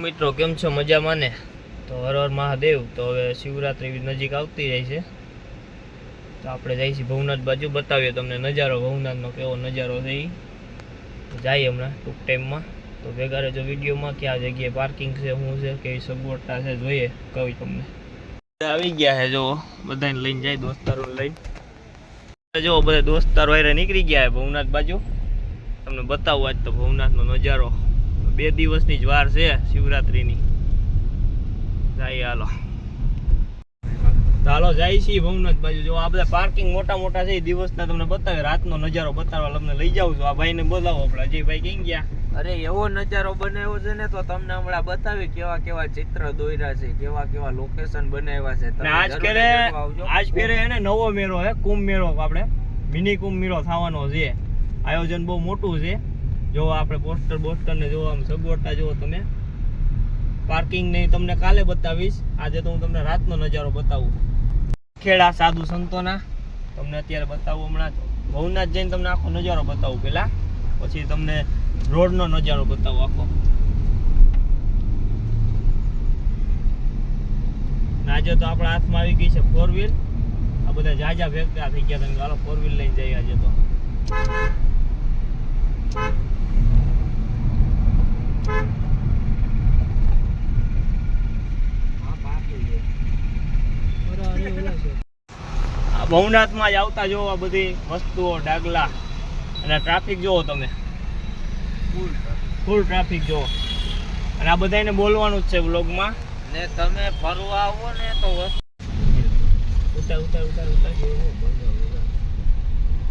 મિત્રો કેમ છો મજામાં ને? તો હર હર મહાદેવ. તો હવે શિવરાત્રી નજીક આવતી રહી છે, તો આપણે જઈએ છીએ ભવનાથ બાજુ. બતાવીએ તમને નજારો, ભવનાથનો કેવો નજારો છે એ જઈએ હમણાં ટૂંક ટાઈમમાં. તો ભેગા રહેજો વિડીયોમાં. કે આ જગ્યાએ પાર્કિંગ છે, શું છે, કેવી સગવડતા છે, જોઈએ કહું તમને. આવી ગયા છે જો, બધાને લઈને જાય, દોસ્તારો લઈને જો બધા દોસ્તારો હારે નીકળી ગયા છે ભવનાથ બાજુ. તમને બતાવું આજ તો ભવનાથનો નજારો. 2 દિવસની જ વાર છે શિવરાત્રીની. જાય હાલો જાય છીએ ભવનાથ બાજુ. જો આ બધા પાર્કિંગ મોટા મોટા છે, દિવસના તમને બતાવે, રાતનો નજારો બતાવવા તમને લઈ જાઉં છું. આ ભાઈને બોલાવો આપણે. અજયભાઈ ક્યાં ગયા? અરે એવો નજારો બનાવ્યો છે ને, તો તમને હમણાં બતાવી કેવા કેવા ચિત્ર દોર્યા છે, કેવા કેવા લોકેશન બનાવ્યા છે. આજ ફેરે એને નવો મેળો હે, કુંભ મેળો. આપણે મિની કુંભ મેળો થવાનો છે. આયોજન બહુ મોટું છે. જો આપણે પોસ્ટર ને જો આમ સગવડતા જો તમે. પાર્કિંગ નહીં તમને કાલે બતાવીશ. આજે તો હું તમને રાતનો નજારો બતાવું. ખેડા સાધુ સંતોના તમને અત્યારે બતાવું. હમણાં ભવનાથ જઈને તમને આખો નજારો બતાવું પેલા, પછી તમને રોડનો નજારો બતાવો આખો. આજે તો આપણા હાથમાં આવી ગઈ છે 4 વ્હીલ. આ બધા જાજા ભેગા થઈ ગયા. તમે ચાલો 4 વ્હીલ લઈને જઈએ આજે તો. ભવનાથમાં જ આવતા જોવો આ બધી વસ્તુઓ, ડાગલા અને ટ્રાફિક જોવો તમે. ફૂલ ટ્રાફિક જોવો. અને આ બધાને બોલવાનું જ છે વ્લોગમાં. ને તમે ફરવા આવો ને તો ઉતાર.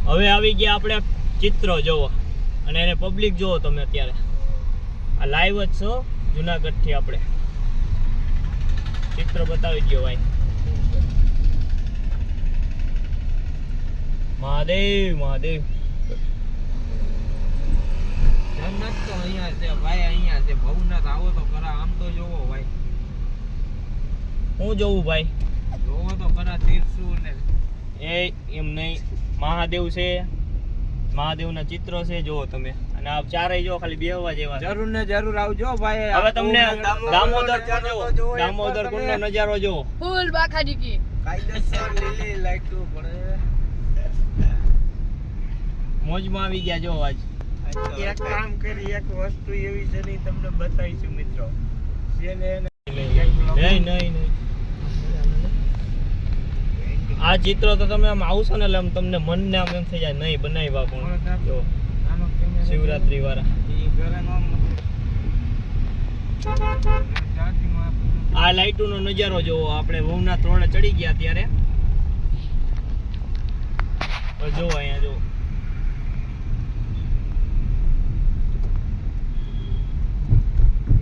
હવે આવી ગયા આપણે ચિત્રો જોવો, અને એને પબ્લિક જોવો તમે અત્યારે. આ લાઈવ જ છો જુનાગઢથી. આપણે ચિત્ર બતાવી દો ભાઈ. મહાદેવ મહાદેવ. જન્નત તો અહીંયા છે ભાઈ, અહીંયા છે. ભવનાથ આવો તો ખરા. આમ તો જોવો ભાઈ. હું જોવું ભાઈ? જોવો તો ખરા. તીરસુલ ને એમ નહીં, મહાદેવ છે, મહાદેવના ચિત્રો છે, જોવો તમે. અને આ ચારેય જો ખાલી બેહવા જેવા. જરૂર ને જરૂર આવજો ભાઈ. હવે તમને દામોદર કુંડનો નજારો જોવો. ફૂલ બાખાજી કી કાયદેસર લીલી લાઈટો પડે. મોજમાં આવી ગયા જો આજ. એક કામ કરી, એક વસ્તુ એવી છે ને તમને બતાવીશું મિત્રો. નહીં. આ ચિત્રો તો તમે આમ આવશો ને એટલે આમ તમને મનને આમ એમ થઈ જાય નહીં બનાવ્યા. પણ જો શિવરાત્રી વાળા આ લાઈટોનો નજારો જોવો. આપણે ભવનાથ રોડે ચડી ગયા ત્યારે જો અહીંયા જો.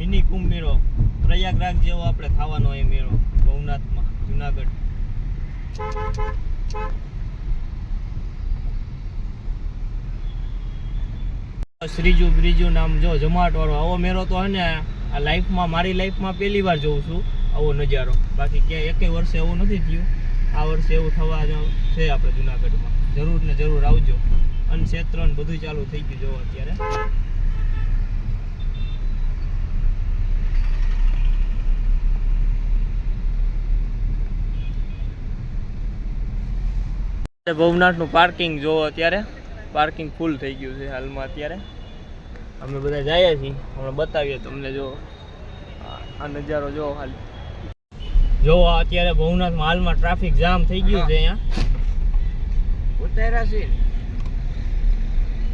મિની કુંભ મેળો પ્રયાગરાજ જેવો આપણે ખાવાનો એ મેળો ભવનાથમાં, જુનાગઢ. શ્રીજુ નામ જો જમાટ વાળો. આવો મેળો તો હે ને આ લાઈફમાં, મારી લાઈફમાં પહેલી વાર જોઉં છું આવો નજારો. બાકી ક્યાંય એકેય વર્ષે એવું નથી થયું. આ વર્ષે એવું થવા છે આપણે જુનાગઢમાં. જરૂર ને જરૂર આવજો. અને ક્ષેત્ર ને બધું ચાલુ થઈ ગયું જો અત્યારે. ભવનાથનું પાર્કિંગ જોવો અત્યારે. પાર્કિંગ ફૂલ થઈ ગયું છે હાલમાં અત્યારે. અમે બધા જઈએ છીએ, હમણાં બતાવીએ તમને. જો આ નજારો જોવો ખાલી. જો અત્યારે ભવનાથમાં હાલમાં ટ્રાફિક જામ થઈ ગયું છે અહીંયા. ઉતાર્યા છે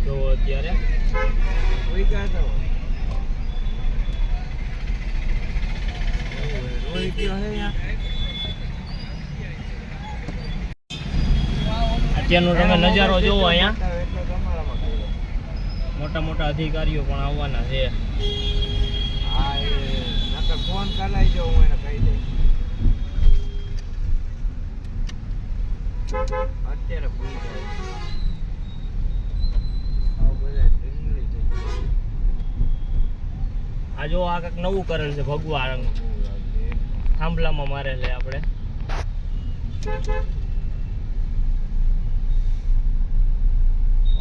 જો અત્યારે. અત્યારનો તમે નજારો જોવો અહીંયા. મોટા મોટા અધિકારીઓ પણ આવવાના છે. ફોન કરાવી દો, હું એને કહી દઈશ. અત્યારે ભૂલી જાય. આ જો આ કંઈક નવું કરેલ છે ભગવા રંગ. થાંભલામાં મારેલ છે આપણે.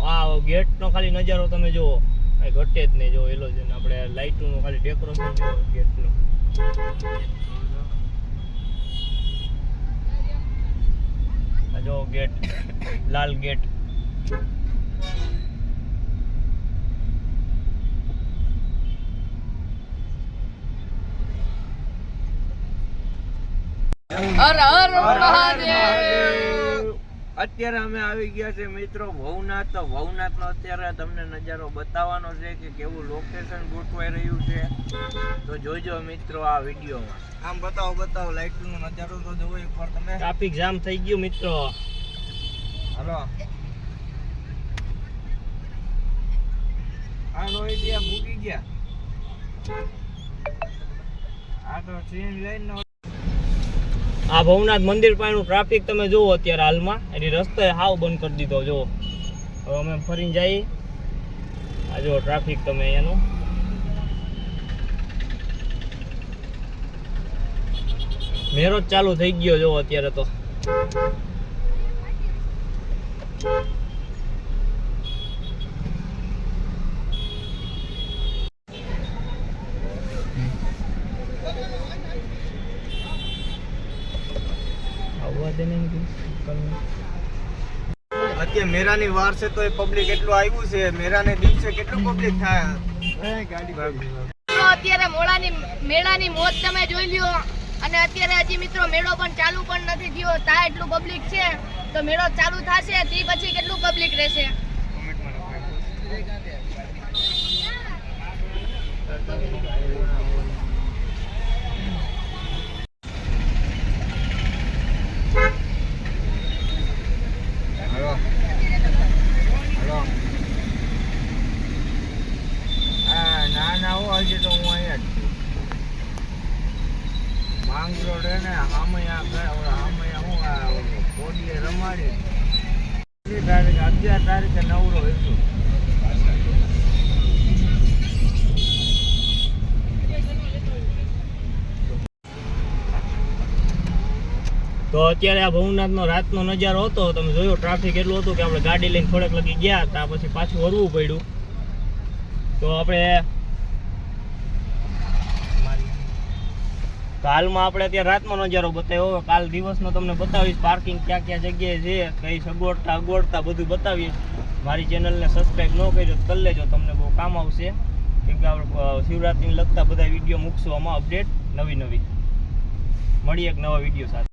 આ ગેટ નો ખાલી નજારો તમે જુઓ. આ ઘટે જ નહીં. જો એલો છે ને આપણે લાઇટોનું ખાલી ડેકોરેશન છે ગેટનું. આ જો ગેટ, લાલ ગેટ. હર હર મહાદેવ. અત્યારે અમે આવી ગયા છે મિત્રો ભવનાથ. તો ભવનાથનો અત્યારે તમને નજારો બતાવવાનો છે કે કેવું લોકેશન ગોઠવાઈ રહ્યું છે. તો જોજો મિત્રો આ વિડીયોમાં. આમ બતાવો લાઇટનો નજારો તો જોવો એકવાર તમે. ટ્રાફિક જામ થઈ ગયું મિત્રો. હાલો આ રોહિતિયા ભૂકી ગયા. આ તો ટ્રેન લઈને આ ભવનાથ મંદિર પાસેનું ટ્રાફિક તમે જુઓ અત્યારે હાલમાં. એની રસ્તો હાવ બંધ કરી દીધો. જો હવે અમે ફરીને જઈએ. આ જો ટ્રાફિક તમે અહીંયાનો. મેરો જ ચાલુ થઈ ગયો જો અત્યારે તો. અત્યારે મેરાની વાર છે તો એ પબ્લિક એટલું આવ્યું છે. મેરાને દિવસે કેટલું પબ્લિક થાય. અત્યારે મેળાની મોજ તમે જોઈ લ્યો. અને અત્યારે હજી મિત્રો મેળો પણ ચાલુ પણ નથી થયો. તા એટલું પબ્લિક છે તો મેળો ચાલુ થશે તે પછી કેટલું પબ્લિક રહેશે. હજી તો હું અહીંયા જ છું. માંગરોળ હે ને હું કોડીએ રમાડી 11 તારીખે નવરો હતું. તો અત્યારે આ ભવનાથનો રાતનો નજારો હતો. તમે જોયો ટ્રાફિક એટલું હતું કે આપણે ગાડી લઈને થોડેક લગી ગયા ત્યાં પછી પાછું વળવું પડ્યું. તો આપણે હાલમાં આપણે અત્યારે રાતનો નજારો બતાવ્યો. કાલ દિવસનો તમને બતાવીશ પાર્કિંગ ક્યાં ક્યાં જગ્યાએ છે, કઈ સગવડતા અગવડતા બધું બતાવીશ. મારી ચેનલને સબસ્ક્રાઈબ ન કરી તો કરી લેજો, તમને બહુ કામ આવશે. કેમ કે આપણે શિવરાત્રીને લગતા બધા વિડીયો મૂકશું આમાં અપડેટ નવી. મળીએ એક નવા વિડીયો સાથે.